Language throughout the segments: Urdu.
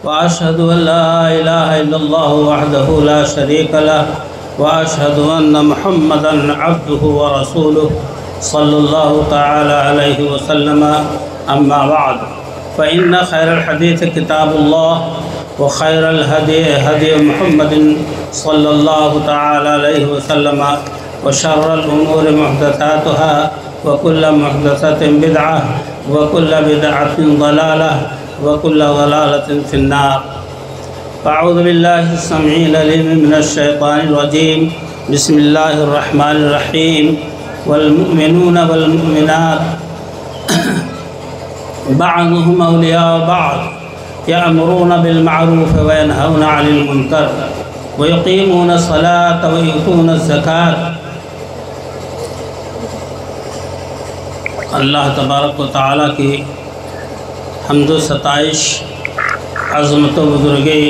وأشهد أن لا إله إلا الله وحده لا شريك له وأشهد أن محمدًا عبده ورسوله صلى الله تعالى عليه وسلم. أما بعد فإن خير الحديث كتاب الله وخير الهدي هدي محمد صلى الله تعالى عليه وسلم وشر الأمور محدثاتها وكل محدثة بدعة وكل بدعة ضلالة وكل ضلالة في النار. أعوذ بالله السميع العليم من الشيطان الرجيم. بسم الله الرحمن الرحيم. والمؤمنون والمؤمنات بعضهم أولياء بعض يأمرون بالمعروف وينهون عن المنكر ويقيمون الصلاة ويؤتون الزكاة. اللہ تبارک و تعالیٰ کی حمد و ستائش، عظمت و بزرگی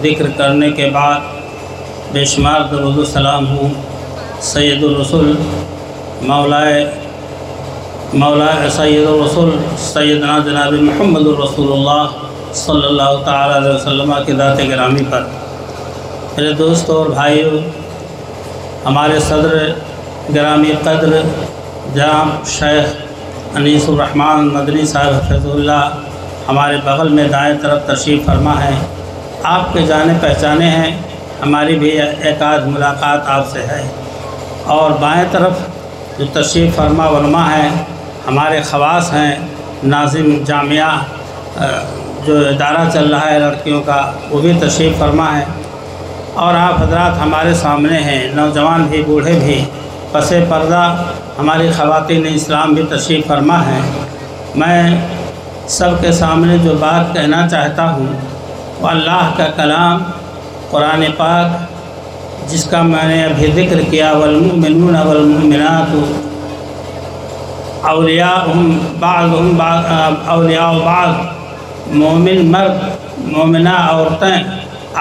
ذکر کرنے کے بعد بے شمار درود و سلام ہوں سید الرسول مولا سید الرسول سیدنا جناب محمد الرسول اللہ صلی اللہ تعالیٰ علیہ وسلم کی ذات گرامی پر. میرے دوستوں اور بھائیوں، ہمارے صدر گرامی قدر جناب شیخ انیس الرحمن مدنی صاحب حفظ اللہ ہمارے بغل میں دائیں طرف تشریف فرما ہے. آپ کے جانے پہچانے ہیں، ہماری بھی ایک آدھ ملاقات آپ سے ہے. اور بائیں طرف جو تشریف فرما علماء ہیں، ہمارے خواص ہیں، ناظم جامعہ جو ادارہ چل رہا ہے لڑکیوں کا، وہ بھی تشریف فرما ہے. اور آپ حضرات ہمارے سامنے ہیں، نوجوان بھی بوڑھے بھی، پس پردہ ہماری خواتین اسلام بھی تشریف فرما ہیں. میں سب کے سامنے جو بات کہنا چاہتا ہوں وہ اللہ کا کلام قرآن پاک، جس کا میں نے ابھی ذکر کیا، والمؤمنون والمؤمنات اولیاءہم بعضہم اولیاء بعض. مومن مرد مومنہ عورتیں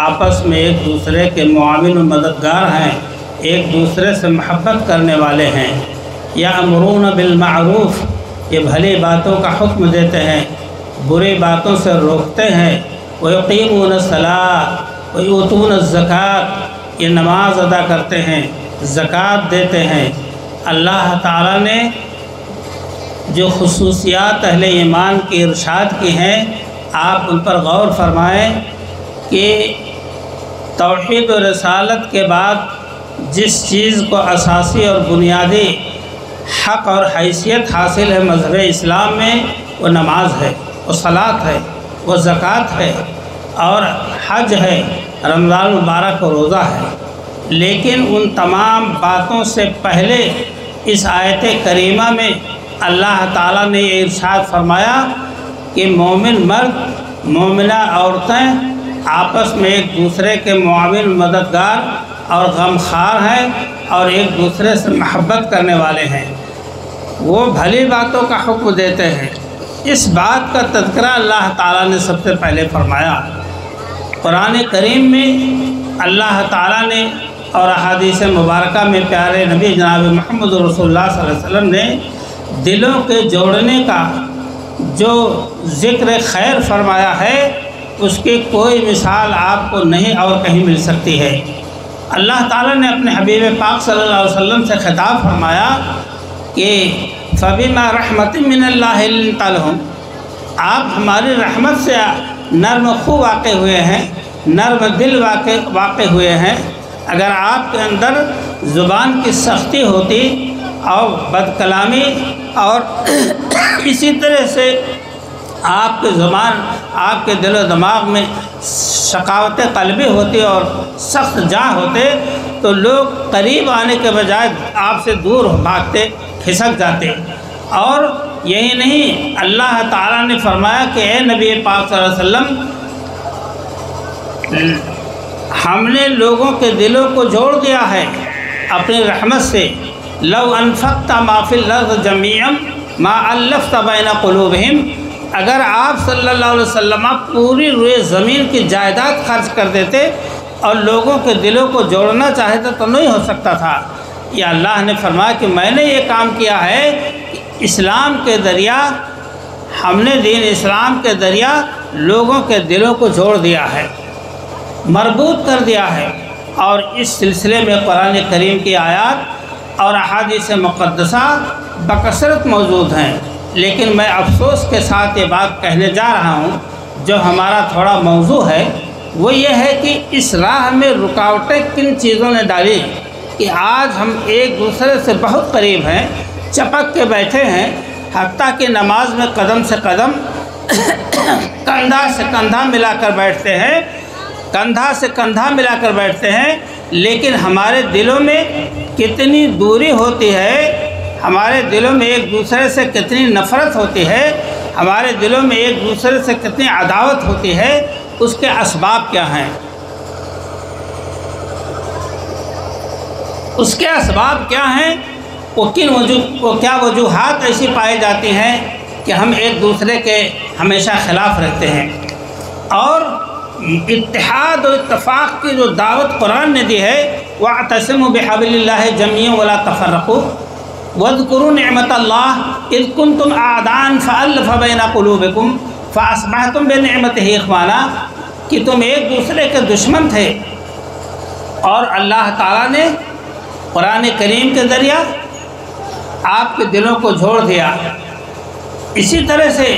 آپس میں ایک دوسرے کے معاون و مددگار ہیں، ایک دوسرے سے محبت کرنے والے ہیں. یأمرون بالمعروف، یہ بھلی باتوں کا حکم دیتے ہیں، بری باتوں سے روکتے ہیں. ویقیمون الصلاۃ ویؤتون الزکاۃ، یہ نماز ادا کرتے ہیں، زکوٰۃ دیتے ہیں. اللہ تعالیٰ نے جو خصوصیات اہل ایمان کی ارشاد کی ہیں، آپ ان پر غور فرمائیں کہ توحید و رسالت کے بعد جس چیز کو اساسی اور بنیادی حق اور حیثیت حاصل ہے مذہب اسلام میں، وہ نماز ہے، وہ صلاۃ ہے، وہ زکوٰۃ ہے، اور حج ہے، رمضان مبارک و روزہ ہے. لیکن ان تمام باتوں سے پہلے اس آیت کریمہ میں اللہ تعالیٰ نے یہ ارشاد فرمایا کہ مومن مرد مومنہ عورتیں آپس میں ایک دوسرے کے معاون مددگار اور غمخوار ہیں اور ایک دوسرے سے محبت کرنے والے ہیں. وہ بھلی باتوں کا حکم دیتے ہیں. اس بات کا تذکرہ اللہ تعالیٰ نے سب سے پہلے فرمایا. قرآن کریم میں اللہ تعالیٰ نے اور احادیث مبارکہ میں پیارے نبی جناب محمد رسول اللہ صلی اللہ علیہ وسلم نے دلوں کے جوڑنے کا جو ذکر خیر فرمایا ہے، اس کی کوئی مثال آپ کو نہیں اور کہیں مل سکتی ہے. اللہ تعالیٰ نے اپنے حبیب پاک صلی اللہ علیہ وسلم سے خطاب فرمایا کہ فَبِمَا رَحْمَةٍ مِّنَ اللَّهِ لِنْتَ لَهُمْ، آپ ہماری رحمت سے نرم خو واقع ہوئے ہیں، نرم دل واقع ہوئے ہیں. اگر آپ کے اندر زبان کی سختی ہوتی اور بد کلامی اور اسی طرح سے آپ کے زبان آپ کے دل و دماغ میں شقاوت قلبی ہوتی اور سخت جاں ہوتے، تو لوگ قریب آنے کے بجائے آپ سے دور بھاگتے، کھسک جاتے. اور یہی نہیں، اللہ تعالیٰ نے فرمایا کہ اے نبی پاک صلی اللہ علیہ وسلم، ہم نے لوگوں کے دلوں کو جوڑ دیا ہے اپنی رحمت سے. لو انفقت ما فی الارض جميعا ما الفت بین قلوبہم، اگر آپ صلی اللہ علیہ وسلم پوری روئے زمین کی جائیداد خرچ کر دیتے اور لوگوں کے دلوں کو جوڑنا چاہتے تو نہیں ہو سکتا تھا. یہ اللہ نے فرمایا کہ میں نے یہ کام کیا ہے کہ اسلام کے ذریعہ، ہم نے دین اسلام کے ذریعہ لوگوں کے دلوں کو جوڑ دیا ہے، مربوط کر دیا ہے، اور اس سلسلے میں قرآن کریم کی آیات اور احادیث مقدسہ بکثرت موجود ہیں۔ لیکن میں افسوس کے ساتھ یہ بات کہنے جا رہا ہوں، جو ہمارا تھوڑا موضوع ہے وہ یہ ہے کہ اس راہ میں رکاوٹیں کن چیزوں نے ڈالی کہ آج ہم ایک دوسرے سے بہت قریب ہیں، چپک کے بیٹھے ہیں، حتیٰ کہ نماز میں قدم سے قدم کندھا سے کندھا ملا کر بیٹھتے ہیں، کندھا سے کندھا ملا کر بیٹھتے ہیں، لیکن ہمارے دلوں میں کتنی دوری ہوتی ہے، ہمارے دلوں میں ایک دوسرے سے کتنی نفرت ہوتی ہے، ہمارے دلوں میں ایک دوسرے سے کتنی عداوت ہوتی ہے، اس کے اسباب کیا ہیں؟ اس کے اسباب کیا ہیں؟ وہ کیا وجوہات ایسی پائی جاتی ہیں کہ ہم ایک دوسرے کے ہمیشہ خلاف رہتے ہیں؟ اور اتحاد و اتفاق کی جو دعوت قرآن نے دی ہے، وَاعْتَصِمُوا بِحَبْلِ اللَّهِ جَمِيعًا وَلَا تَفَرَّقُوا وَاذْكُرُوا نِعْمَةَ اللَّهِ إِذْ كُنْتُمْ أَعْدَاءً فَأَلَّفَ بَيْنَ قُلُوبِكُمْ فَأَصْبَحْتُمْ بِنِعْمَتِهِ إِخْوَانًا، کہ تم ایک دوسرے کے دشمن تھے اور اللہ تعالیٰ نے قرآن کریم کے ذریعہ آپ کے دلوں کو جوڑ دیا۔ اسی طرح سے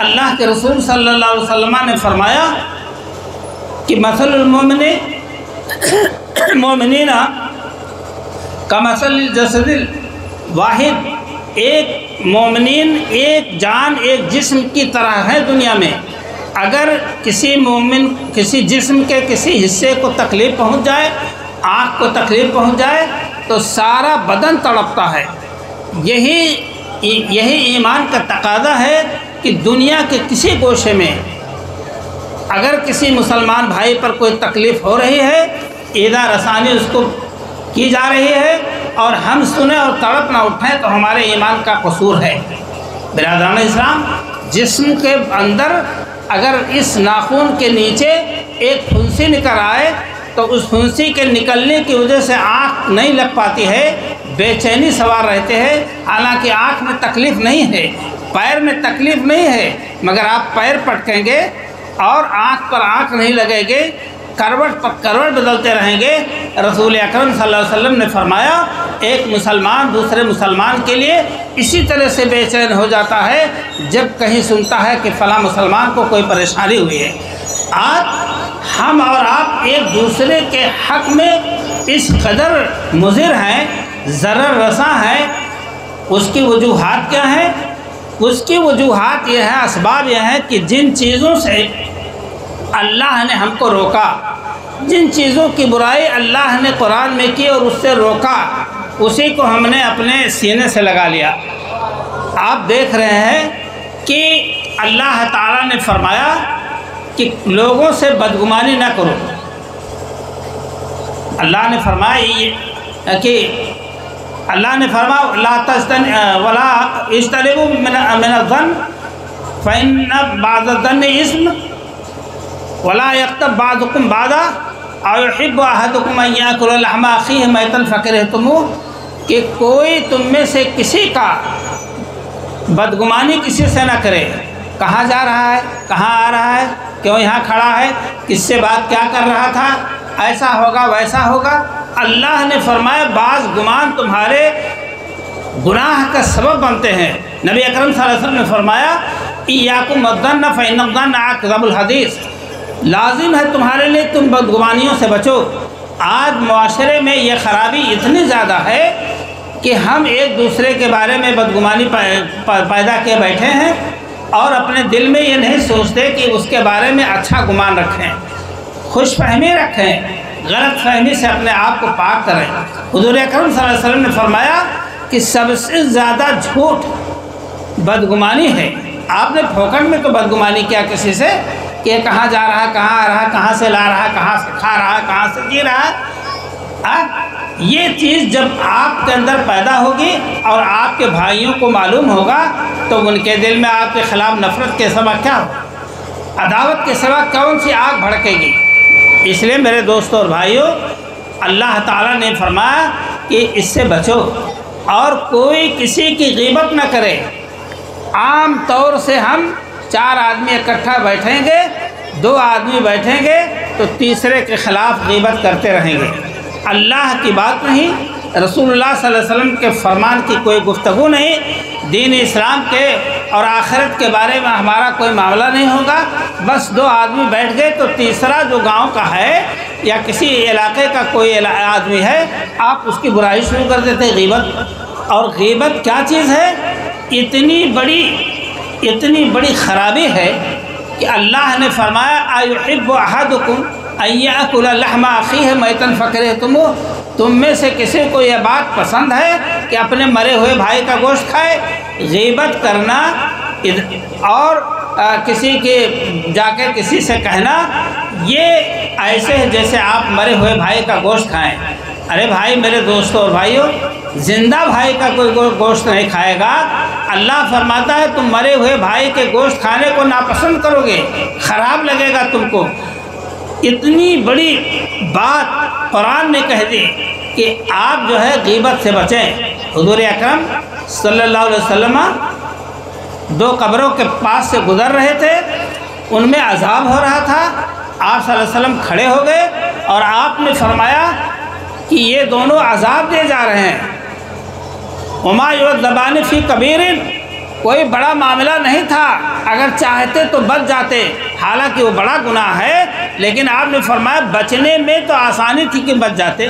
اللہ کے رسول صلی اللہ علیہ وسلم نے فرمایا کہ مثل المؤمنین کمثل الجسد الواحد، ایک مومنین ایک جان ایک جسم کی طرح ہے دنیا میں۔ اگر کسی مومن کسی جسم کے کسی حصے کو تکلیف پہنچ جائے، آنکھ کو تکلیف پہنچ جائے تو سارا بدن تڑپتا ہے۔ یہی ایمان کا تقاضا ہے کہ دنیا کے کسی گوشے میں اگر کسی مسلمان بھائی پر کوئی تکلیف ہو رہی ہے، ایذا رسانی اس کو کی جا رہی ہے، اور ہم سنیں اور تڑپ نہ اٹھیں تو ہمارے ایمان کا قصور ہے۔ برادران اسلام، جسم کے اندر اگر اس ناخن کے نیچے ایک پھنسی نکل آئے تو اس پھنسی کے نکلنے کی وجہ سے آنکھ نہیں لگ پاتی ہے، بے چینی سوار رہتے ہیں، حالانکہ آنکھ میں تکلیف نہیں ہے، پیر میں تکلیف نہیں ہے، مگر آپ پیر پٹکیں گے اور آنکھ پر آنکھ نہیں لگے گے، کروٹ پر کروٹ بدلتے رہیں گے۔ رسول اکرم صلی اللہ علیہ وسلم نے فرمایا ایک مسلمان دوسرے مسلمان کے لیے اسی طرح سے بے چین ہو جاتا ہے جب کہیں سنتا ہے کہ فلاں مسلمان کو کوئی پریشانی ہوئی ہے۔ آج ہم اور آپ ایک دوسرے کے حق میں اس قدر مضر ہیں، ضرر رساں ہیں۔ اس کی وجوہات کیا ہیں؟ اس کی وجوہات یہ ہے، اسباب یہ ہیں کہ جن چیزوں سے اللہ نے ہم کو روکا، جن چیزوں کی برائی اللہ نے قرآن میں کی اور اس سے روکا، اسی کو ہم نے اپنے سینے سے لگا لیا۔ آپ دیکھ رہے ہیں کہ اللہ تعالیٰ نے فرمایا کہ لوگوں سے بدگمانی نہ کرو۔ اللہ نے فرمایا کہ لا ولا اجتنبوا من الظن فإن بعض الظن إثم ولا يغتب بعضكم بعضا أو يحب أحدكم أن يأكل لحم أخيه ميتا فكرهتموه، کہ کوئی تم میں سے کسی کا بدگمانی کسی سے نہ کرے، کہاں جا رہا ہے، کہاں آ رہا ہے، کیوں یہاں کھڑا ہے، کس سے بات کیا کر رہا تھا، ایسا ہوگا ویسا ہوگا۔ اللہ نے فرمایا بعض گمان تمہارے گناہ کا سبب بنتے ہیں۔ نبی اکرم صلی اللہ علیہ وسلم نے فرمایا ایاکم الظن فإن الظن اکذب الحدیث، لازم ہے تمہارے لیے تم بدگمانیوں سے بچو۔ آج معاشرے میں یہ خرابی اتنی زیادہ ہے کہ ہم ایک دوسرے کے بارے میں بدگمانی پیدا کیے بیٹھے ہیں اور اپنے دل میں یہ نہیں سوچتے کہ اس کے بارے میں اچھا گمان رکھیں، خوش فہمی رکھیں، غلط فہمی سے اپنے آپ کو پاک کریں۔ حضور اکرم صلی اللہ علیہ وسلم نے فرمایا کہ سب سے زیادہ جھوٹ بدگمانی ہے۔ آپ نے پھوکٹ میں تو بدگمانی کیا کسی سے کہ کہاں جا رہا، کہاں آ رہا، کہاں سے لا رہا، کہاں سے کھا رہا، کہاں سے جی رہا۔ یہ چیز جب آپ کے اندر پیدا ہوگی اور آپ کے بھائیوں کو معلوم ہوگا تو ان کے دل میں آپ کے خلاف نفرت کے سوا کیا ہو، عداوت کے سوا کون سی آگ بھڑکے گی۔ اس لیے میرے دوستوں اور بھائیوں، اللہ تعالیٰ نے فرمایا کہ اس سے بچو اور کوئی کسی کی غیبت نہ کرے۔ عام طور سے ہم 4 آدمی اکٹھا بیٹھیں گے، 2 آدمی بیٹھیں گے تو تیسرے کے خلاف غیبت کرتے رہیں گے۔ اللہ کی بات نہیں، رسول اللہ صلی اللہ علیہ وسلم کے فرمان کی کوئی گفتگو نہیں، دین اسلام کے اور آخرت کے بارے میں ہمارا کوئی معاملہ نہیں ہوگا۔ بس 2 آدمی بیٹھ گئے تو تیسرا جو گاؤں کا ہے یا کسی علاقے کا کوئی آدمی ہے، آپ اس کی برائی شروع کر دیتے ہیں، غیبت۔ اور غیبت کیا چیز ہے؟ اتنی بڑی خرابی ہے کہ اللہ نے فرمایا ایحب احدکم ان یاکل لحم اخیہ میتا فکرہتموہ، تم میں سے کسی کو یہ بات پسند ہے کہ اپنے مرے ہوئے بھائی کا گوشت کھائے؟ غیبت کرنا اور کسی کے جا کے کسی سے کہنا، یہ ایسے ہے جیسے آپ مرے ہوئے بھائی کا گوشت کھائیں۔ ارے بھائی، میرے دوستوں اور بھائیوں، زندہ بھائی کا کوئی گوشت نہیں کھائے گا۔ اللہ فرماتا ہے تم مرے ہوئے بھائی کے گوشت کھانے کو ناپسند کرو گے، خراب لگے گا تم کو۔ اتنی بڑی بات قرآن نے کہہ دی کہ آپ جو ہے غیبت سے بچیں۔ حضور اکرم صلی اللہ علیہ وسلم 2 قبروں کے پاس سے گزر رہے تھے، ان میں عذاب ہو رہا تھا۔ آپ صلی اللہ علیہ وسلم کھڑے ہو گئے اور آپ نے فرمایا کہ یہ دونوں عذاب دے جا رہے ہیں۔ وما یعذبان فی کبیر، کوئی بڑا معاملہ نہیں تھا، اگر چاہتے تو بچ جاتے، حالانکہ وہ بڑا گناہ ہے، لیکن آپ نے فرمایا بچنے میں تو آسانی تھی کہ بچ جاتے۔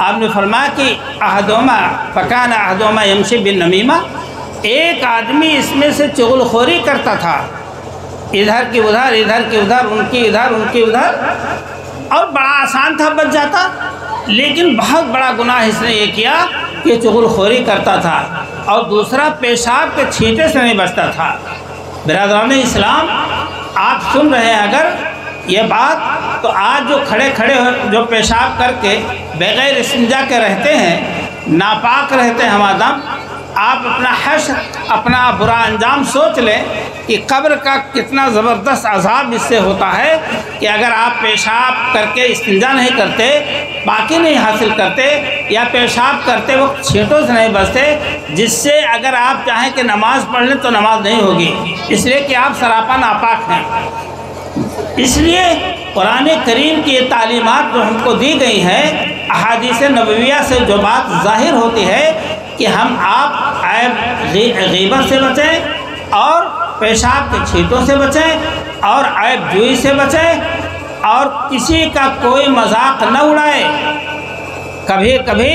آپ نے فرمایا کہ احدہما فکان احدہما یمشی بالنمیمہ، ایک آدمی اس میں سے چغل خوری کرتا تھا، ادھر کی ادھر، ادھر کی ادھر، ان کی ادھر، ان کی ادھر، اور بڑا آسان تھا بچ جاتا۔ لیکن بہت بڑا گناہ اس نے یہ کیا کہ چغل خوری کرتا تھا، اور دوسرا پیشاب کے چھینٹے سے نہیں بچتا تھا۔ برادران اسلام، آپ سن رہے ہیں اگر یہ بات، تو آج جو کھڑے جو پیشاب کر کے بغیر استنجا کے رہتے ہیں، ناپاک رہتے ہیں ہم آدم، آپ اپنا حشر، اپنا برا انجام سوچ لیں کہ قبر کا کتنا زبردست عذاب اس سے ہوتا ہے کہ اگر آپ پیشاب کر کے استنجا نہیں کرتے، باقی نہیں حاصل کرتے، یا پیشاب کرتے وقت چھینٹوں سے نہیں بچتے، جس سے اگر آپ چاہیں کہ نماز پڑھ لیں تو نماز نہیں ہوگی، اس لیے کہ آپ سراپا ناپاک ہیں۔ اس لیے قرآن کریم کی یہ تعلیمات جو ہم کو دی گئی ہیں، احادیث نبویہ سے جو بات ظاہر ہوتی ہے کہ ہم آپ عیب غیبت سے بچیں، اور پیشاب کے چھینٹوں سے بچیں، اور عیب جوئی سے بچیں، اور کسی کا کوئی مذاق نہ اڑائے۔ کبھی کبھی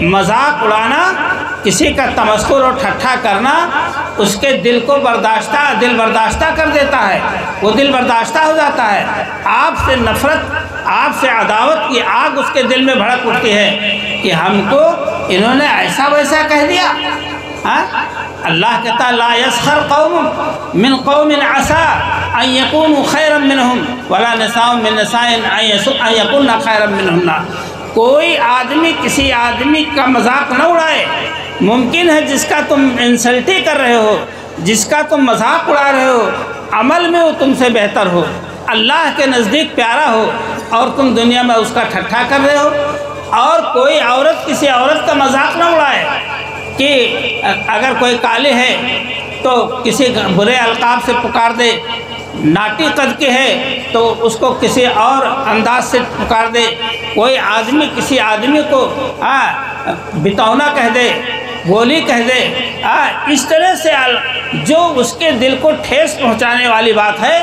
مذاق اڑانا، کسی کا تمسخر اور ٹھٹھا کرنا اس کے دل برداشتہ کر دیتا ہے، وہ دل برداشتہ ہو جاتا ہے، آپ سے نفرت، آپ سے عداوت کی آگ اس کے دل میں بھڑک اٹھتی ہے کہ ہم کو انہوں نے ایسا ویسا کہہ دیا۔ اللہ کہتا لا یسخر قوم من قوم عسى ان يكونوا خيرا منهم ولا نساء من نساء ان يكن خيرا منهن۔ کوئی آدمی کسی آدمی کا مذاق نہ اڑائے، ممکن ہے جس کا تم انسلٹی کر رہے ہو، جس کا تم مذاق اڑا رہے ہو، عمل میں وہ تم سے بہتر ہو، اللہ کے نزدیک پیارا ہو، اور تم دنیا میں اس کا ٹھٹھا کر رہے ہو۔ اور کوئی عورت کسی عورت کا مذاق نہ اڑائے کہ اگر کوئی کالے ہے تو کسی برے القاب سے پکار دے، ناٹی قد کے ہے تو اس کو کسی اور انداز سے پکار دے، کوئی آدمی کسی آدمی کو بتونا کہہ دے، گولی کہہ دے، اس طرح سے جو اس کے دل کو ٹھیس پہنچانے والی بات ہے،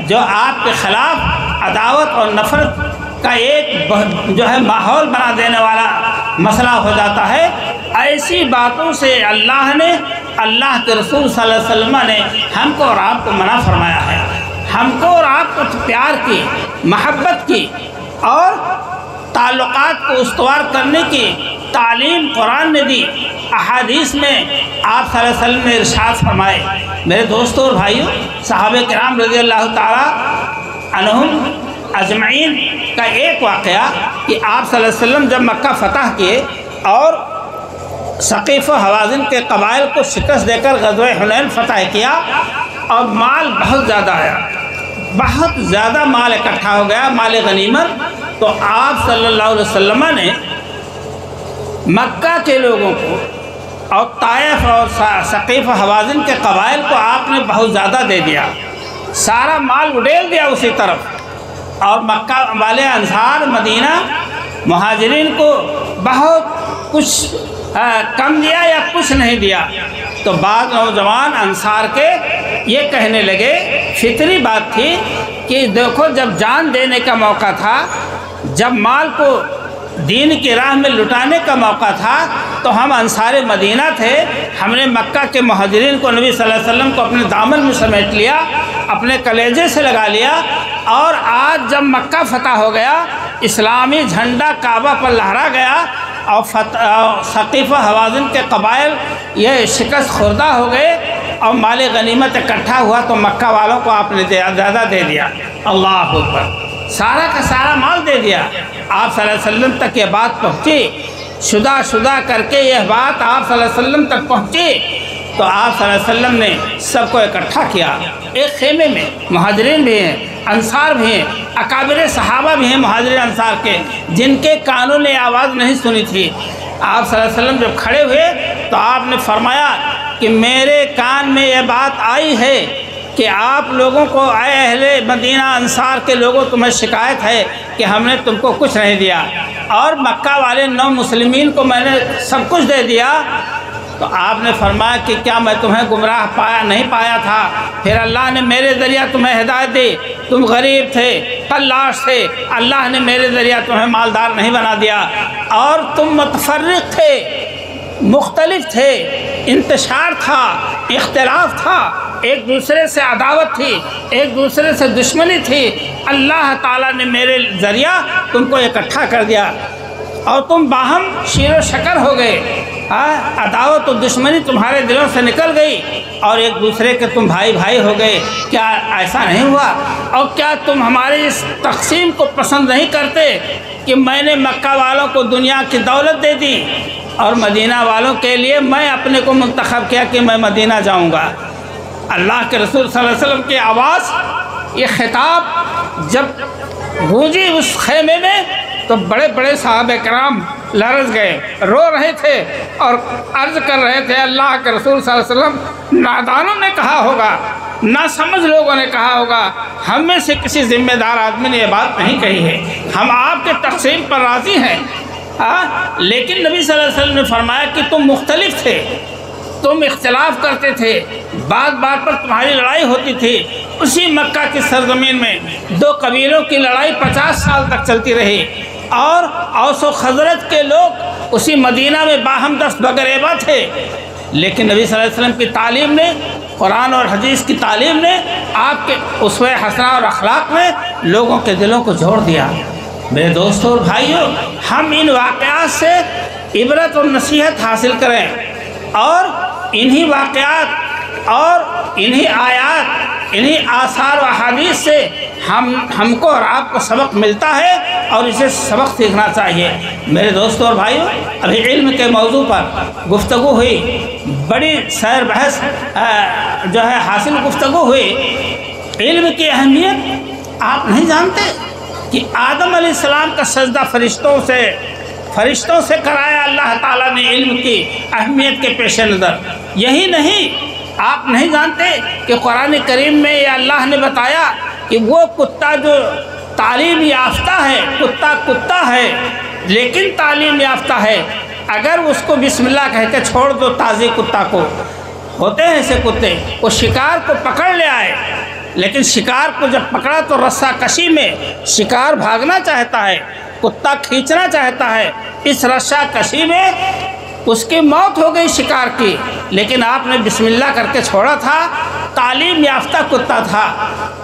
جو آپ کے خلاف عداوت اور نفرت کا ایک جو ہے ماحول بنا دینے والا مسئلہ ہو جاتا ہے، ایسی باتوں سے اللہ نے، اللہ کے رسول صلی اللہ علیہ وسلم نے ہم کو اور آپ کو منع فرمایا ہے۔ ہم کو اور آپ کو پیار کی، محبت کی اور تعلقات کو استوار کرنے کی تعلیم قرآن نے دی، احادیث میں آپ صلی اللہ علیہ وسلم نے ارشاد فرمائے۔ میرے دوستوں اور بھائیوں، صحابہ کرام رضی اللہ تعالی عنہم اجمعین کا ایک واقعہ کہ آپ صلی اللہ علیہ وسلم جب مکہ فتح کیے اور ثقیف و حوازن کے قبائل کو شکست دے کر غزوہ حنین فتح کیا، اور مال بہت زیادہ آیا، بہت زیادہ مال اکٹھا ہو گیا، مال غنیمت، تو آپ صلی اللہ علیہ وسلم نے مکہ کے لوگوں کو اور طائف اور ثقیف و حوازن کے قبائل کو آپ نے بہت زیادہ دے دیا، سارا مال اڈیل دیا اسی طرف، اور مکہ والے انصار مدینہ مہاجرین کو بہت کچھ کم دیا یا کچھ نہیں دیا۔ تو بعض نوجوان انصار کے یہ کہنے لگے، فطری بات تھی کہ دیکھو جب جان دینے کا موقع تھا، جب مال کو دین کی راہ میں لٹانے کا موقع تھا، تو ہم انصار مدینہ تھے، ہم نے مکہ کے مہاجرین کو، نبی صلی اللہ علیہ وسلم کو اپنے دامن میں سمیٹ لیا، اپنے کلیجے سے لگا لیا، اور آج جب مکہ فتح ہو گیا، اسلامی جھنڈا کعبہ پر لہرا گیا، اور ثقیفہ حوازن کے قبائل یہ شکست خوردہ ہو گئے، اور مال غنیمت اکٹھا ہوا، تو مکہ والوں کو آپ نے زیادہ دے دیا۔ اللہ اکبر، سارا کا سارا مال دے دیا۔ آپ صلی اللہ علیہ وسلم تک یہ بات پہنچی، شدہ کر کے یہ بات آپ صلی اللہ علیہ وسلم تک پہنچی، تو آپ صلی اللہ علیہ وسلم نے سب کو اکٹھا کیا ایک خیمے میں۔ مہاجرین بھی ہیں، انصار بھی ہیں، اکابر صحابہ بھی ہیں مہاجرین انصار کے، جن کے کانوں نے آواز نہیں سنی تھی۔ آپ صلی اللہ علیہ وسلم جب کھڑے ہوئے تو آپ نے فرمایا کہ میرے کان میں یہ بات آئی ہے کہ آپ لوگوں کو، اے اہل مدینہ انصار کے لوگوں، تمہیں شکایت ہے کہ ہم نے تم کو کچھ نہیں دیا، اور مکہ والے نو مسلمین کو میں نے سب کچھ دے دیا۔ تو آپ نے فرمایا کہ کیا میں تمہیں گمراہ نہیں پایا تھا؟ پھر اللہ نے میرے ذریعہ تمہیں ہدایت دی، تم غریب تھے، قلاش تھے، اللہ نے میرے ذریعہ تمہیں مالدار نہیں بنا دیا، اور تم متفرق تھے، مختلف تھے، انتشار تھا، اختلاف تھا، ایک دوسرے سے عداوت تھی، ایک دوسرے سے دشمنی تھی، اللہ تعالیٰ نے میرے ذریعہ تم کو اکٹھا کر دیا، اور تم باہم شیر و شکر ہو گئے، عداوت و دشمنی تمہارے دلوں سے نکل گئی، اور ایک دوسرے کے تم بھائی ہو گئے۔ کیا ایسا نہیں ہوا؟ اور کیا تم ہماری اس تقسیم کو پسند نہیں کرتے کہ میں نے مکہ والوں کو دنیا کی دولت دے دی، اور مدینہ والوں کے لیے میں اپنے کو منتخب کیا کہ میں مدینہ جاؤں گا؟ اللہ کے رسول صلی اللہ علیہ وسلم کی آواز، یہ خطاب جب گونجی اس خیمے میں، تو بڑے بڑے صحابہ کرام لرز گئے، رو رہے تھے اور عرض کر رہے تھے، اللہ کے رسول صلی اللہ علیہ وسلم، نادانوں نے کہا ہوگا، ناسمجھ لوگوں نے کہا ہوگا، ہم میں سے کسی ذمہ دار آدمی نے یہ بات نہیں کہی ہے، ہم آپ کے تقسیم پر راضی ہیں۔ لیکن نبی صلی اللہ علیہ وسلم نے فرمایا کہ تم مختلف تھے، تم اختلاف کرتے تھے، بات بات پر تمہاری لڑائی ہوتی تھی۔ اسی مکہ کی سرزمین میں دو قبیلوں کی لڑائی 50 سال تک چلتی رہی، اور اوس و خزرج کے لوگ اسی مدینہ میں باہم دست بگریبہ تھے، لیکن نبی صلی اللہ علیہ وسلم کی تعلیم نے، قرآن اور حدیث کی تعلیم نے، آپ کے اسوہ حسنہ اور اخلاق نے لوگوں کے دلوں کو جوڑ دیا۔ میرے دوستوں اور بھائیوں، ہم ان واقعات سے عبرت اور نصیحت حاصل کریں، اور انہی واقعات اور انہی آیات، انہی آثار و احادیث سے ہم کو اور آپ کو سبق ملتا ہے، اور اسے سبق سیکھنا چاہیے۔ میرے دوستوں اور بھائیوں، ابھی علم کے موضوع پر گفتگو ہوئی، بڑی سیر بحث جو ہے حاصل گفتگو ہوئی۔ علم کی اہمیت آپ نہیں جانتے کہ آدم علیہ السلام کا سجدہ فرشتوں سے کرایا اللہ تعالیٰ نے علم کی اہمیت کے پیش نظر۔ یہی نہیں، آپ نہیں جانتے کہ قرآن کریم میں یہ اللہ نے بتایا کہ وہ کتا جو تعلیم یافتہ ہے، کتا ہے لیکن تعلیم یافتہ ہے، اگر اس کو بسم اللہ کہہ کے چھوڑ دو، تازی کتا کو، ہوتے ہیں ایسے کتے، وہ شکار کو پکڑ لے آئے، لیکن شکار کو جب پکڑا تو رسہ کشی میں شکار بھاگنا چاہتا ہے، کتا کھینچنا چاہتا ہے، اس رسہ کشی میں اس کی موت ہو گئی شکار کی، لیکن آپ نے بسم اللہ کر کے چھوڑا تھا، تعلیم یافتہ کتا تھا۔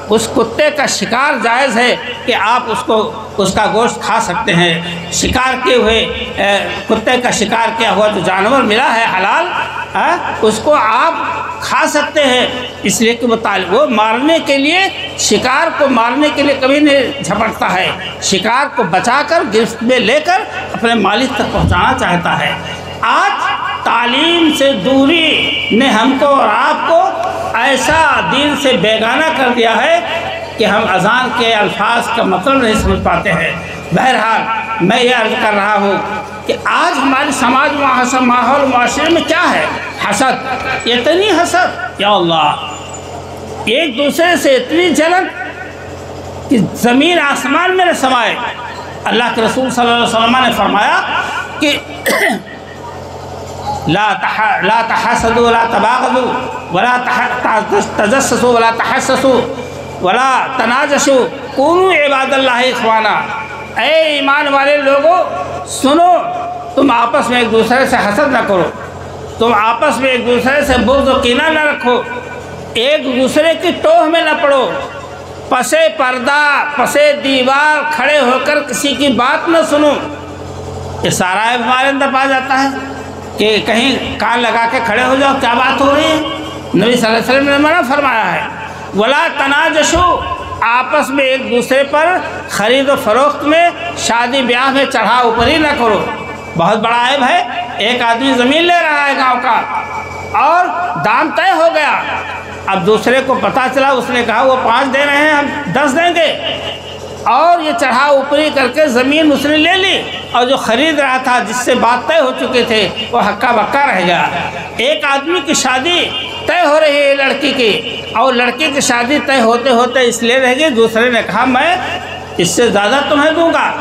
اس کتے کا شکار جائز ہے کہ آپ اس کا گوشت کھا سکتے ہیں۔ شکار کیے ہوئے کتے کا شکار کیا ہوا جو جانور ملا ہے حلال، اس کو آپ کھا سکتے ہیں، اس لیے کہ وہ مارنے کے لیے، شکار کو مارنے کے لیے کبھی نہیں جھپٹتا ہے، شکار کو بچا کر گرفت میں لے کر اپنے مالک تک پہنچانا چاہتا ہے۔ آج تعلیم سے دوری نے ہم کو اور آپ کو ایسا دین سے بیگانہ کر دیا ہے کہ ہم اذان کے الفاظ کا مطلب نہیں سمجھ پاتے ہیں۔ بہرحال میں یہ عرض کر رہا ہوں کہ آج ہمارے سماج ماحول معاشرے میں کیا ہے؟ حسد، اتنی حسد، یا اللہ ایک دوسرے سے اتنی جلن کہ زمین آسمان میں نہ سمائے۔ اللہ کے رسول صلی اللہ علیہ وسلم نے فرمایا کہ لا تحاسدوا ولا تباغضوا ولا تجسسوا ولا تحسسوا ولا تناجشوا كونوا عباد اللہ اخوانا۔ اے ایمان والے لوگوں سنو، تم آپس میں ایک دوسرے سے حسد نہ کرو، تم آپس میں ایک دوسرے سے بغض و کینہ نہ رکھو، ایک دوسرے کی ٹوہ میں نہ پڑو، پسے پردہ پسے دیوار کھڑے ہو کر کسی کی بات نہ سنو۔ یہ سارا ہمارے اندر پا جاتا ہے کہ کہیں کان لگا کے کھڑے ہو جاؤ، کیا بات ہو رہی ہے؟ نبی صلی اللہ علیہ وسلم نے منع فرمایا ہے۔ ولا تناجشوا، آپس میں ایک دوسرے پر خرید و فروخت میں، شادی بیاہ میں چڑھا اوپری نہ کرو۔ بہت بڑا عیب ہے، ایک آدمی زمین لے رہا ہے گاؤں کا اور دام طے ہو گیا، اب دوسرے کو پتہ چلا، اس نے کہا وہ 5 دے رہے ہیں ہم 10 دیں گے، اور یہ چڑھا اوپری کر کے زمین اس نے لے لی، اور جو خرید رہا تھا جس سے بات طے ہو چکے تھے وہ ہکا بکا رہ گیا۔ ایک آدمی کی شادی طے ہو رہی ہے لڑکی کی، اور لڑکی کی شادی طے ہوتے ہوتے اس لیے رہ گئی، دوسرے نے کہا میں اس سے زیادہ تمہیں دوں گا۔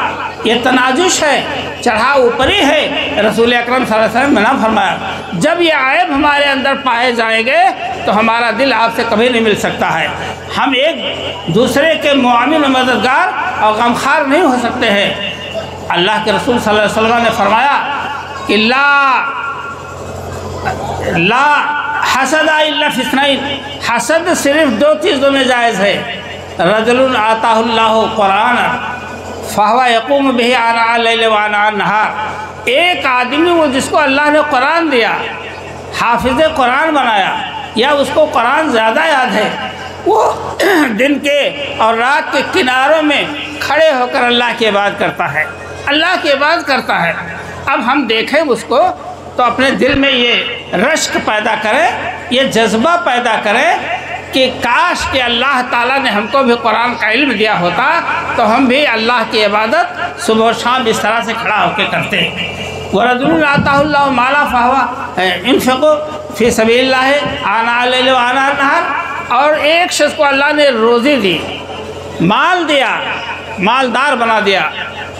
یہ تناجش ہے، چڑھا اوپری ہے۔ رسول اکرم صلی اللہ علیہ وسلم نے منع فرمایا۔ جب یہ عیب ہمارے اندر پائے جائیں گے تو ہمارا دل آپ سے کبھی نہیں مل سکتا ہے، ہم ایک دوسرے کے معاون و مددگار اور غمخوار نہیں ہو سکتے ہیں۔ اللہ کے رسول صلی اللہ علیہ وسلم نے فرمایا کہ لا حسد الا فی اثنین، حسد صرف 2 چیزوں میں جائز ہے۔ رجل آتاہ اللہ قرآن فہو یقوم بہ آناء اللیل وآناء النہار، ایک آدمی وہ جس کو اللہ نے قرآن دیا، حافظ قرآن بنایا، یا اس کو قرآن زیادہ یاد ہے، وہ دن کے اور رات کے کناروں میں کھڑے ہو کر اللہ کی عبادت کرتا ہے، اللہ کی عبادت کرتا ہے۔ اب ہم دیکھیں اس کو تو اپنے دل میں یہ رشک پیدا کرے، یہ جذبہ پیدا کرے کہ کاش کہ اللہ تعالیٰ نے ہم کو بھی قرآن کا علم دیا ہوتا تو ہم بھی اللہ کی عبادت صبح و شام اس طرح سے کھڑا ہو کے کرتے۔ وَرَجُلٌ آتَاهُ اللَّهُ مَالًا فَهُوَ يُنْفِقُ فِي سَبِيلِ اللَّهِ آنَاءَ اللَّيْلِ وَآنَاءَ النَّهَارِ، اور ایک شخص کو اللہ نے روزی دی، مال دیا، مالدار بنا دیا،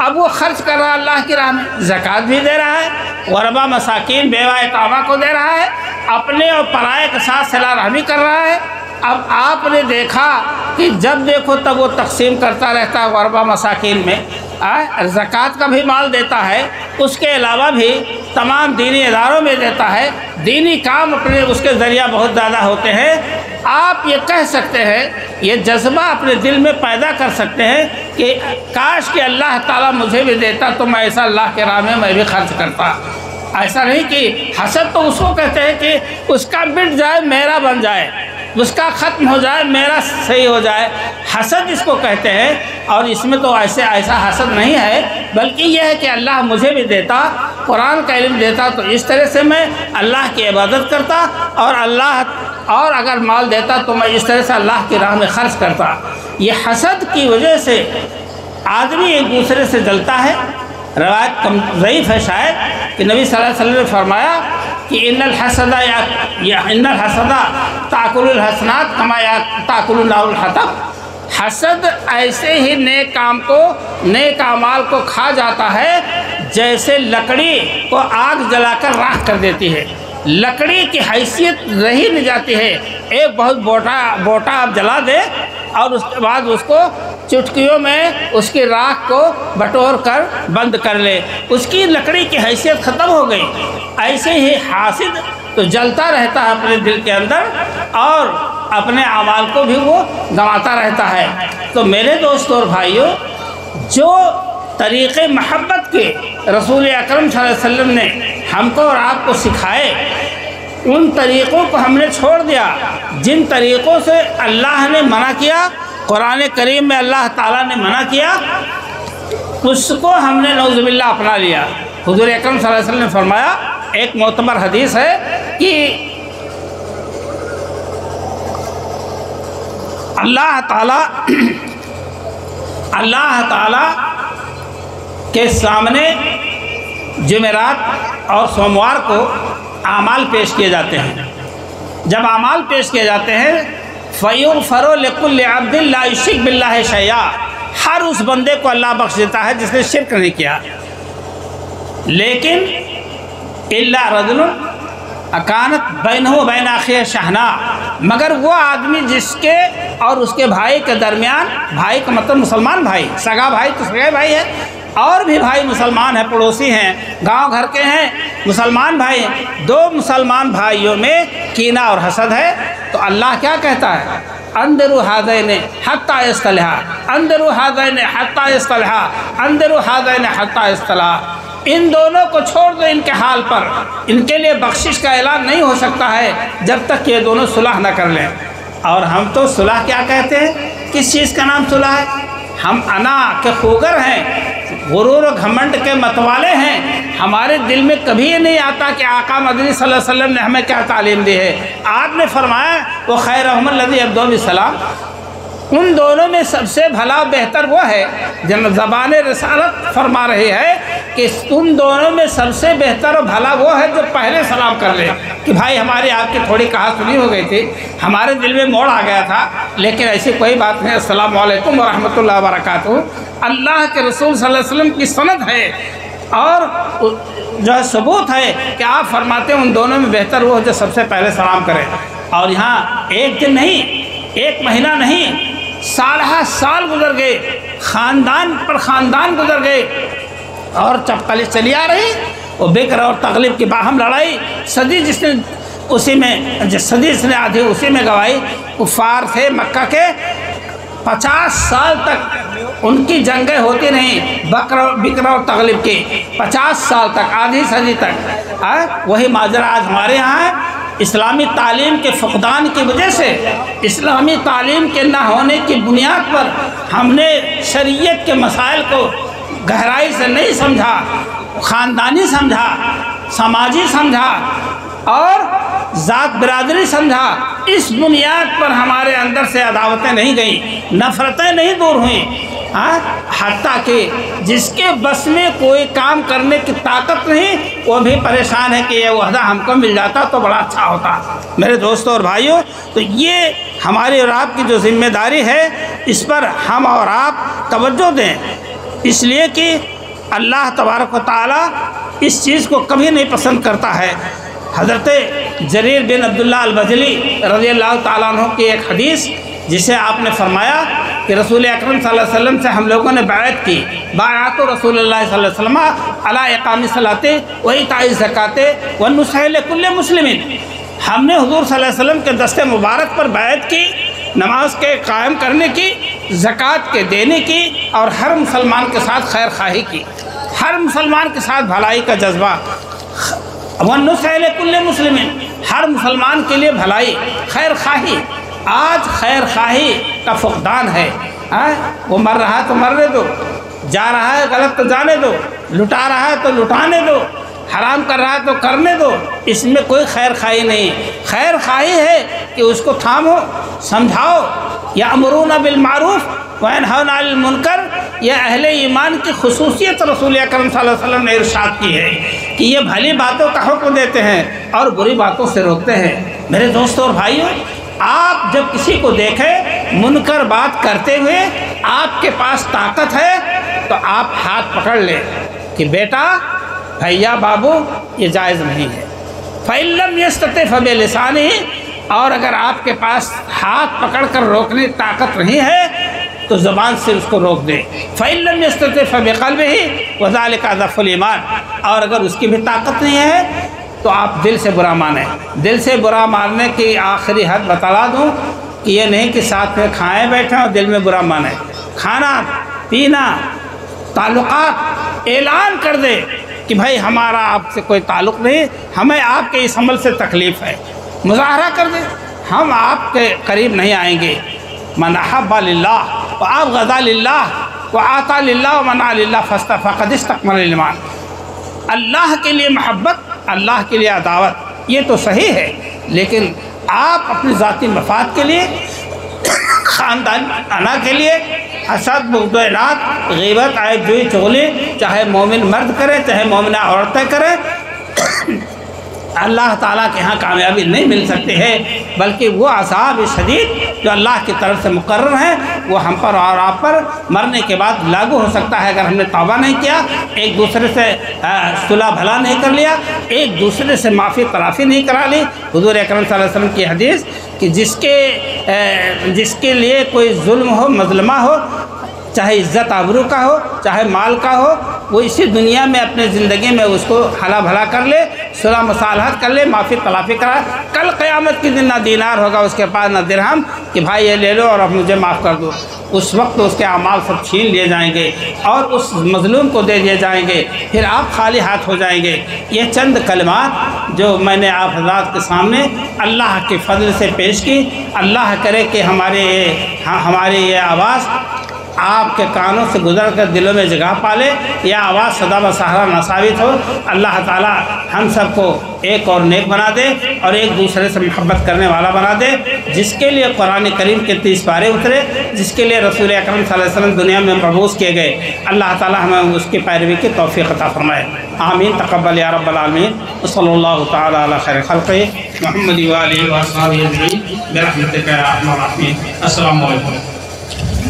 اب وہ خرچ کر رہا اللہ کی راہ میں، زکوٰۃ بھی دے رہا ہے، غربا مساکین بیوہ یتامیٰ کو دے رہا ہے، اپنے اور پرائے کے ساتھ صلہ رحمی کر رہا ہے۔ اب آپ نے دیکھا کہ جب دیکھو تب وہ تقسیم کرتا رہتا ہے غربا مساکین میں، زکوٰۃ کا بھی مال دیتا ہے، اس کے علاوہ بھی تمام دینی اداروں میں دیتا ہے، دینی کام اپنے اس کے ذریعہ بہت زیادہ ہوتے ہیں۔ آپ یہ کہہ سکتے ہیں، یہ جذبہ اپنے دل میں پیدا کر سکتے ہیں کہ کاش کہ اللہ تعالیٰ مجھے بھی دیتا تو میں ایسا اللہ کے راہ میں بھی خرچ کرتا۔ ایسا نہیں کہ حسد تو اس کو کہتے ہیں کہ اس کا مٹ جائے میرا بن جائے، اس کا ختم ہو جائے میرا صحیح ہو جائے، حسد اس کو کہتے ہیں۔ اور اس میں تو ایسا حسد نہیں ہے، بلکہ یہ ہے کہ اللہ مجھے بھی دیتا، قرآن کا علم دیتا تو اس طرح سے میں اللہ کی عبادت کرتا، اور اگر مال دیتا تو میں اس طرح سے اللہ کی راہ میں خرچ کرتا۔ یہ حسد کی وجہ سے آدمی ایک دوسرے سے جلتا ہے۔ روایت ضعیف ہے شاید کہ نبی صلی اللہ علیہ وسلم نے فرمایا کہ ان الحسد تاکل الحسنات کما تاکل النار الحطب، حسد ایسے ہی نیک اعمال کو کھا جاتا ہے جیسے لکڑی کو آگ جلا کر راکھ کر دیتی ہے، لکڑی کی حیثیت رہی نہیں جاتی ہے۔ ایک بہت بوٹا آپ جلا دے اور اس کے بعد اس کو چٹکیوں میں اس کی راکھ کو بٹور کر بند کر لے، اس کی لکڑی کی حیثیت ختم ہو گئی۔ ایسے ہی حاسد تو جلتا رہتا ہے اپنے دل کے اندر، اور اپنے اعمال کو بھی وہ گنواتا رہتا ہے۔ تو میرے دوستوں اور بھائیوں، جو طریقے محبت کے رسول اکرم صلی اللہ علیہ وسلم نے ہم کو اور آپ کو سکھائے، ان طریقوں کو ہم نے چھوڑ دیا۔ جن طریقوں سے اللہ نے منع کیا، قرآن کریم میں اللہ تعالیٰ نے منع کیا، اس کو ہم نے نعوذ باللہ اپنا لیا۔ حضور اکرم صلی اللہ علیہ وسلم نے فرمایا، ایک معتبر حدیث ہے کہ اللہ تعالیٰ کے سامنے جمعرات اور سوموار کو اعمال پیش کیے جاتے ہیں۔ جب اعمال پیش کیے جاتے ہیں فَيُغْفَرُ لِكُلِّ عَبْدٍ لَا يُشْرِكُ بِاللَّهِ شَيْئًا، ہر اس بندے کو اللہ بخش دیتا ہے جس نے شرک نہیں کیا، لیکن إِلَّا رَجُلٌ اکانت بینہ و بین اخیہ شحنا، مگر وہ آدمی جس کے اور اس کے بھائی کے درمیان، بھائی کا مطلب مسلمان بھائی، سگا بھائی تو سگا بھائی ہے، اور بھی بھائی مسلمان ہیں، پڑوسی ہیں، گاؤں گھر کے ہیں، مسلمان بھائی ہیں، دو مسلمان بھائیوں میں کینہ اور حسد ہے، تو اللہ کیا کہتا ہے؟ اندروا هذین حتی یصطلحا، اندروا هذین حتی یصطلحا، اندروا هذین حتی یصطلحا، ان دونوں کو چھوڑ دو ان کے حال پر، ان کے لیے بخشش کا اعلان نہیں ہو سکتا ہے جب تک کہ یہ دونوں صلح نہ کر لیں۔ اور ہم تو صلح کیا کہتے ہیں؟ کس چیز کا نام صلح ہے؟ ہم انا کے خوگر ہیں، غرور و گھمنڈ کے متوالے ہیں، ہمارے دل میں کبھی یہ نہیں آتا کہ آقا مدنی صلی اللہ علیہ وسلم نے ہمیں کیا تعلیم دی ہے۔ آپ نے فرمایا وہ خیرہم الذی یبدؤ بالسلام، ان دونوں میں سب سے بھلا و بہتر وہ ہے، جب زبان رسالت فرما رہی ہے کہ ان دونوں میں سب سے بہتر و بھلا وہ ہے جو پہلے سلام کر لے، کہ بھائی ہماری آپ کی تھوڑی کہا سنی ہو گئی تھی، ہمارے دل میں موڑ آ گیا تھا، لیکن ایسی کوئی بات نہیں، السلام علیکم ورحمۃ اللہ وبرکاتہ۔ اللہ کے رسول صلی اللہ علیہ وسلم کی سند ہے اور جو ہے ثبوت ہے کہ آپ فرماتے ہیں ان دونوں میں بہتر وہ جو سب سے پہلے سلام کرے۔ اور یہاں ایک دن نہیں، ایک مہینہ نہیں، سالہ سال گزر گئے، خاندان پر خاندان گزر گئے، اور چپکلی چلی آ رہی، وہ بکر اور تغلب کی باہم لڑائی، صدی جس نے اسی میں، صدی جس نے آدھی اسی میں گوائی، کفار تھے مکہ کے، 50 سال تک ان کی جنگیں ہوتی نہیں، بکر اور تغلب کی، 50 سال تک، آدھی صدی تک۔ وہی ماجرا آج ہمارے یہاں ہے، اسلامی تعلیم کے فقدان کی وجہ سے، اسلامی تعلیم کے نہ ہونے کی بنیاد پر ہم نے شریعت کے مسائل کو گہرائی سے نہیں سمجھا، خاندانی سمجھا، سماجی سمجھا اور ذات برادری سمجھا، اس بنیاد پر ہمارے اندر سے عداوتیں نہیں گئیں، نفرتیں نہیں دور ہوئیں، حتیٰ کہ جس کے بس میں کوئی کام کرنے کی طاقت نہیں، وہ بھی پریشان ہے کہ یہ وحدہ ہم کو مل جاتا تو بڑا اچھا ہوتا۔ میرے دوستوں اور بھائیوں، تو یہ ہماری اور آپ کی جو ذمہ داری ہے، اس پر ہم اور آپ توجہ دیں، اس لیے کہ اللہ تبارک و تعالیٰ اس چیز کو کبھی نہیں پسند کرتا ہے۔ حضرت جریر بن عبداللہ البجلی رضی اللہ تعالیٰ عنہ کی ایک حدیث، جسے آپ نے فرمایا کہ رسول اکرم صلی اللہ علیہ وسلم سے ہم لوگوں نے بیعت کی، بایعت رسول اللہ صلی اللہ علیہ وسلم علی اقام الصلاۃ و ایتاء الزکوٰۃ والنصح لکل مسلم، ہم نے حضور صلی اللہ علیہ وسلم کے دست مبارک پر بیعت کی، نماز کے قائم کرنے کی، زکوٰۃ کے دینے کی، اور ہر مسلمان کے ساتھ خیر خواہی کی، ہر مسلمان کے ساتھ بھلائی کا جذبہ، والنصح لکل مسلم، ہر مسلمان کے لیے بھلائی خیر خواہی۔ آج خیر خواہی کا فقدان ہے، وہ مر رہا ہے تو مرنے دو، جا رہا ہے غلط تو جانے دو، لٹا رہا ہے تو لٹانے دو، حرام کر رہا ہے تو کرنے دو، اس میں کوئی خیر خواہی نہیں۔ خیر خواہی ہے کہ اس کو تھامو، سمجھاؤ، یأمرون بالمعروف وینہون عن المنکر، یہ اہل ایمان کی خصوصیت رسول اکرم صلی اللہ علیہ وسلم نے ارشاد کی ہے کہ یہ بھلی باتوں کا حکم دیتے ہیں اور بری باتوں سے روکتے ہیں۔ میرے دوستوں اور بھائیوں، آپ جب کسی کو دیکھیں منکر بات کرتے ہوئے، آپ کے پاس طاقت ہے تو آپ ہاتھ پکڑ لیں کہ بیٹا، بھیا، بابو، یہ جائز نہیں ہے۔ فَإِن لَّمْ يَسْتَطِعْ فَبِلِسَانِهِ، اور اگر آپ کے پاس ہاتھ پکڑ کر روکنے کی طاقت نہیں ہے تو زبان سے اس کو روک دیں۔ فَإِن لَّمْ يَسْتَطِعْ فَبِقَلْبِهِ وَذَلِكَ أَضْعَفُ الْإِيمَانِ، اور اگر اس کی بھی طاقت نہیں ہے تو آپ دل سے برا مانیں۔ دل سے برا ماننے کی آخری حد بتلا دوں کہ یہ نہیں کہ ساتھ میں کھائیں بیٹھیں اور دل میں برا مانیں، کھانا پینا، تعلقات، اعلان کر دے کہ بھائی ہمارا آپ سے کوئی تعلق نہیں، ہمیں آپ کے اس عمل سے تکلیف ہے، مظاہرہ کر دے، ہم آپ کے قریب نہیں آئیں گے۔ من احب للہ وابغض للہ وآطا للہ ومنع للہ فقد استکمل الایمان، اللہ کے لیے محبت، اللہ کے لیے عداوت، یہ تو صحیح ہے، لیکن آپ اپنے ذاتی مفاد کے لیے، خاندان انا کے لیے حسد، بغض و عناد، غیبت، عیب جوئی، چغلی، چاہے مومن مرد کرے چاہے مومنہ عورتیں کریں، اللہ تعالیٰ کے ہاں کامیابی نہیں مل سکتی ہے، بلکہ وہ عذاب شدید جو اللہ کی طرف سے مقرر ہیں وہ ہم پر اور آپ پر مرنے کے بعد لاگو ہو سکتا ہے۔ اگر ہم نے توبہ نہیں کیا، ایک دوسرے سے صلح بھلا نہیں کر لیا، ایک دوسرے سے معافی تلافی نہیں کرا لی۔ حضور اکرم صلی اللہ علیہ وسلم کی حدیث کہ جس کے لیے کوئی ظلم ہو، مظلمہ ہو، چاہے عزت آبرو کا ہو، چاہے مال کا ہو، وہ اسی دنیا میں اپنے زندگی میں اس کو حلا بھلا کر لے، صلح مصالحت کر لے، معافی تلافی کرا۔ کل قیامت کے دن نہ دینار ہوگا اس کے پاس، نہ درہم کہ بھائی یہ لے لو اور اب مجھے معاف کر دو۔ اس وقت اس کے اعمال سب چھین لیے جائیں گے اور اس مظلوم کو دے دیے جائیں گے، پھر آپ خالی ہاتھ ہو جائیں گے۔ یہ چند کلمات جو میں نے آپ حضرات کے سامنے اللہ کے فضل سے پیش کی، اللہ کرے کہ ہماری یہ آواز آپ کے کانوں سے گزر کر دلوں میں جگہ پالے، یہ آواز سدا و سہرا نہ ثابت ہو۔ اللہ تعالی ہم سب کو ایک اور نیک بنا دے اور ایک دوسرے سے محبت کرنے والا بنا دے، جس کے لیے قرآن کریم کے 30 پارے اترے، جس کے لیے رسول اکرم صلی اللہ علیہ وسلم دنیا میں مبعوث کیے گئے۔ اللہ تعالی ہمیں اس کی پیروی کی توفیق عطا فرمائے۔ آمین، تقبل یا رب العالمین۔ وصلی اللہ تعالی علی خیر خلقہ محمد و آلہ و اصحابہ اجمعین برحمتک یا ارحم الراحمین۔ السلام علیکم۔